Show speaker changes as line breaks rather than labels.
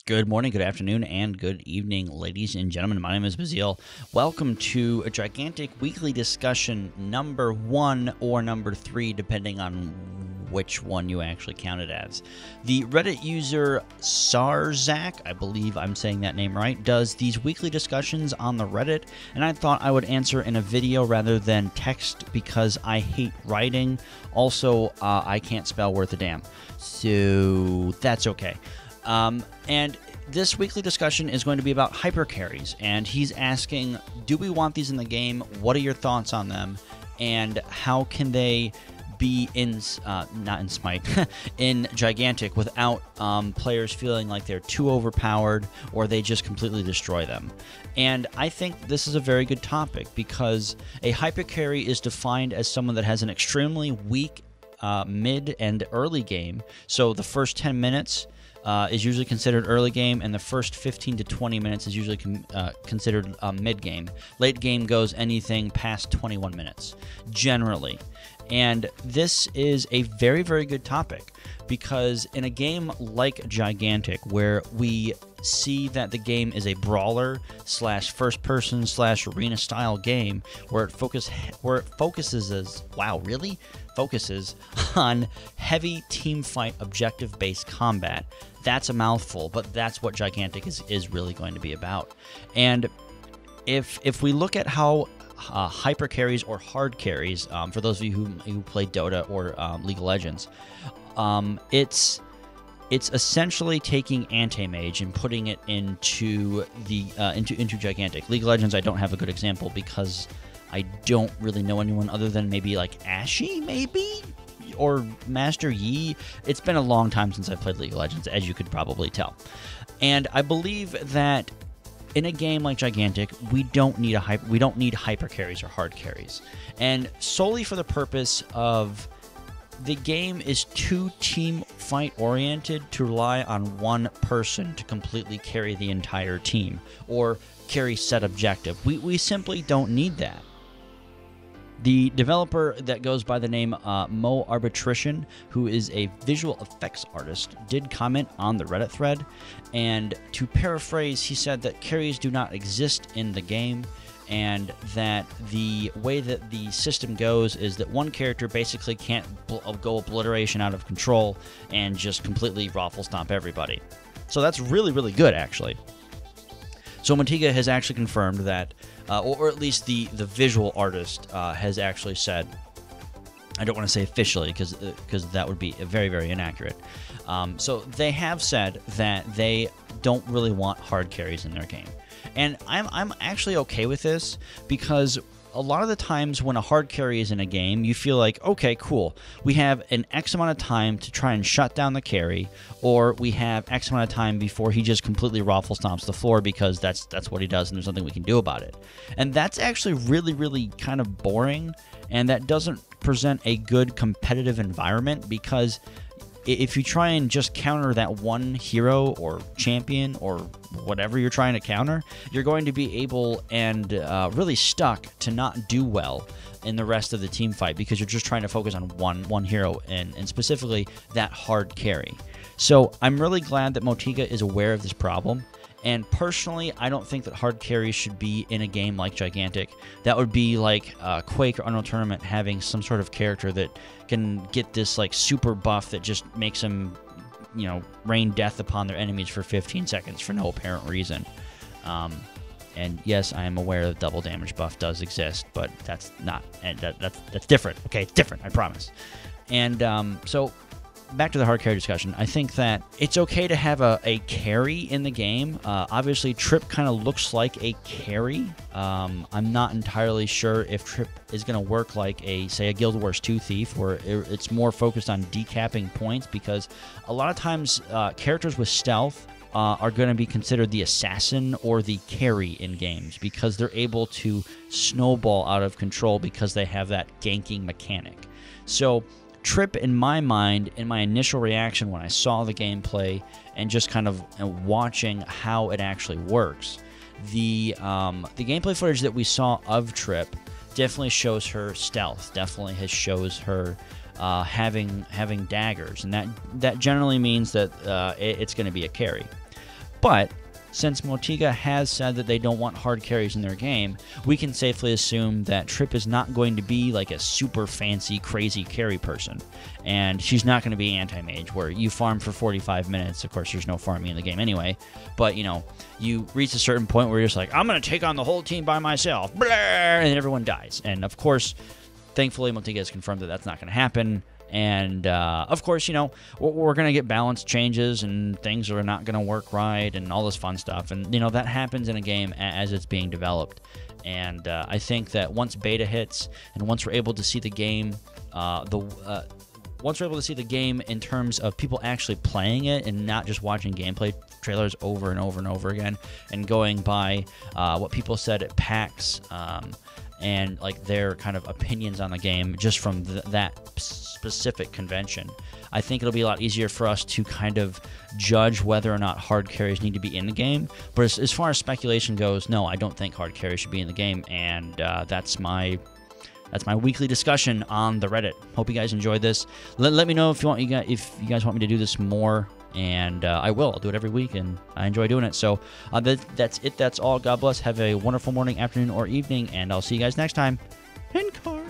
Good morning, good afternoon, and good evening, ladies and gentlemen. My name is Bazil. Welcome to a gigantic weekly discussion, number 1 or number 3, depending on which one you actually count it as. The Reddit user Sarzak, I believe I'm saying that name right, does these weekly discussions on the Reddit, and I thought I would answer in a video rather than text because I hate writing. Also, I can't spell worth a damn, so that's okay. And this weekly discussion is going to be about hypercarries, and he's asking, do we want these in the game? What are your thoughts on them? And how can they be in, not in Smite, in Gigantic without players feeling like they're too overpowered or they just completely destroy them? And I think this is a very good topic because a hypercarry is defined as someone that has an extremely weak mid and early game. So the first 10 minutes is usually considered early game, and the first 15 to 20 minutes is usually considered mid game. Late game goes anything past 21 minutes, generally. And this is a very, very good topic because in a game like Gigantic, where we see that the game is a brawler slash first person slash arena style game where it focuses on heavy team fight objective based combat. That's a mouthful, but that's what Gigantic is really going to be about. And if we look at how hyper carries or hard carries, for those of you who play Dota or League of Legends, it's essentially taking anti-mage and putting it into the into Gigantic. League of Legends, I don't have a good example because I don't really know anyone other than maybe like Ashy, maybe, or Master Yi. It's been a long time since I've played League of Legends, as you could probably tell. And I believe that in a game like Gigantic, we don't need hyper carries or hard carries, and solely for the purpose of the game is too team fight oriented to rely on one person to completely carry the entire team or carry set objective. We simply don't need that. The developer that goes by the name Mo Arbitrition, who is a visual effects artist, did comment on the Reddit thread, and to paraphrase, he said that carries do not exist in the game, and that the way that the system goes is that one character basically can't go obliteration out of control and just completely raffle stomp everybody. So that's really, really good, actually. So Motiga has actually confirmed that, or at least the visual artist has actually said, I don't want to say officially because that would be very, very inaccurate. So they have said that they don't really want hard carries in their game. And I'm actually okay with this because a lot of the times when a hard carry is in a game, you feel like, okay, cool, we have an X amount of time to try and shut down the carry, or we have X amount of time before he just completely raffle stomps the floor because that's what he does and there's nothing we can do about it. And that's actually really, really kind of boring, and that doesn't present a good competitive environment because if you try and just counter that one hero or champion or whatever you're trying to counter, you're going to be able and really stuck to not do well in the rest of the team fight because you're just trying to focus on one hero and specifically that hard carry. So I'm really glad that Motiga is aware of this problem. And personally, I don't think that hard carries should be in a game like Gigantic. That would be like Quake or Unreal Tournament having some sort of character that can get this like super buff that just makes them, rain death upon their enemies for 15 seconds for no apparent reason. And yes, I am aware that double damage buff does exist, but that's not, and that's different. Okay, it's different, I promise. And so back to the hard carry discussion, I think that it's okay to have a carry in the game. Obviously, Trip kind of looks like a carry. I'm not entirely sure if Trip is going to work like say a Guild Wars 2 Thief, where it's more focused on decapping points, because a lot of times characters with stealth are going to be considered the assassin or the carry in games because they're able to snowball out of control because they have that ganking mechanic. So Trip, in my mind, in my initial reaction when I saw the gameplay and just kind of watching how it actually works, the gameplay footage that we saw of Trip definitely shows her stealth, definitely shows her having daggers, and that generally means that it's going to be a carry. But since Motiga has said that they don't want hard carries in their game, we can safely assume that Trip is not going to be like a super fancy, crazy carry person. And she's not going to be anti-mage, where you farm for 45 minutes. Of course, there's no farming in the game anyway. But, you know, you reach a certain point where you're just like, I'm going to take on the whole team by myself. Blah! And everyone dies. And, of course, thankfully, Motiga has confirmed that that's not going to happen. And, of course, you know, we're going to get balance changes and things are not going to work right and all this fun stuff. And, you know, that happens in a game as it's being developed. And I think that once beta hits and once we're able to see the game, once we're able to see the game in terms of people actually playing it and not just watching gameplay trailers over and over and over again and going by what people said at PAX, and like their kind of opinions on the game just from that specific convention, I think it'll be a lot easier for us to kind of judge whether or not hard carries need to be in the game. But as far as speculation goes, no, I don't think hard carries should be in the game, and that's my weekly discussion on the Reddit. Hope you guys enjoyed this. Let me know if you guys want me to do this more. And I will. I'll do it every week, and I enjoy doing it. So that's it. That's all. God bless. Have a wonderful morning, afternoon, or evening, and I'll see you guys next time. End card.